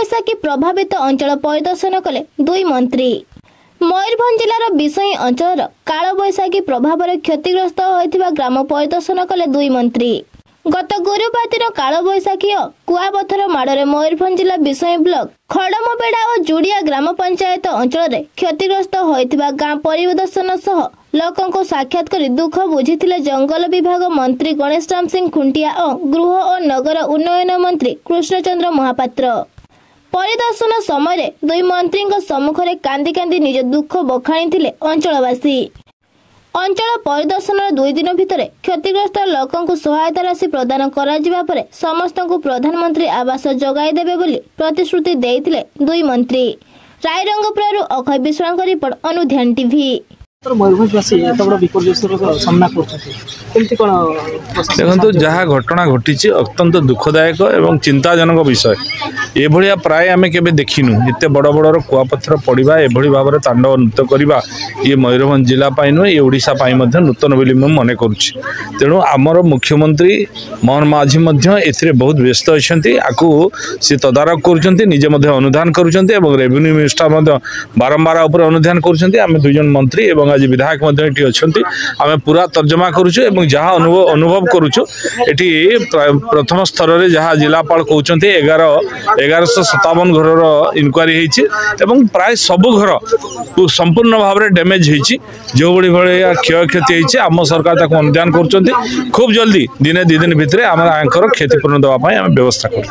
कालबैशाखी प्रभावित अंचल परिदर्शन कले दुई मंत्री। मयूरभंज जिलार विषयी अंचल कालबैशाखी प्रभाव क्षतिग्रस्त होइथिबा ग्राम परिदर्शन कले दुई मंत्री। गत गुरुवार दिन कालबैशाखी कुआपथर माड़े मयूरभंज जिला विषयी ब्लॉक खड़मबेड़ा और जुड़िया ग्राम पंचायत अंचल क्षतिग्रस्त होइथिबा गाँ परिदर्शन सह लोकों को साक्षात कर दुख बुझीथिले जंगल विभाग मंत्री गणेश राम सिंह खुंटिया और गृह और नगर उन्नयन मंत्री कृष्णचंद्र महापात्र। परिदर्शन समय दुई मंत्री सम्मुख में कांदी कांदी निज दुख बखाणी अंचलवासी। अंचल परिदर्शन 2 दिन भितर क्षतिग्रस्त लोकों को सहायता राशि प्रदान कर समस्त को प्रधानमंत्री आवास जगाई देबे बोली प्रतिश्रुति देइथिले दुई मंत्री। रायरंगपुर अक्षय विश्वास रिपोर्ट अनुध्यान टीवी। देखो जहाँ घटना घटी अत्यंत दुखदायक एवं चिंताजनक विषय। ये प्राय आम के देखिनु एत बड़ बड़ कुआपथर पड़ा एभली भाव में तांडव नृत्य करवा ये मयूरभंज जिला नुहे ये ओडिशा नूतन बोली मन करुच्ची। तेणु आमर मुख्यमंत्री मोहन माझी ए बहुत व्यस्त अच्छा सी तदारख करुँचे अनुधान करुँचे रेवेन्यू मिनिस्टर बारंबार अनुधान करुँचे। दुई जन मंत्री एवं आज विधायक अच्छी आम पूरा तर्जमा करुचु एवं जहाँ अनुभव करुचु एटी प्रथम स्तर में जहाँ जिलापाल कहते 1157 घर इनक्वारी होती प्राय सबू घर संपूर्ण भाव में डैमेज होती जो भाया क्षय क्षति होती आम सरकार अनुधान कर खूब जल्दी दिने 2 दिन भितर आम क्षतिपूर्ण देवाई व्यवस्था कर।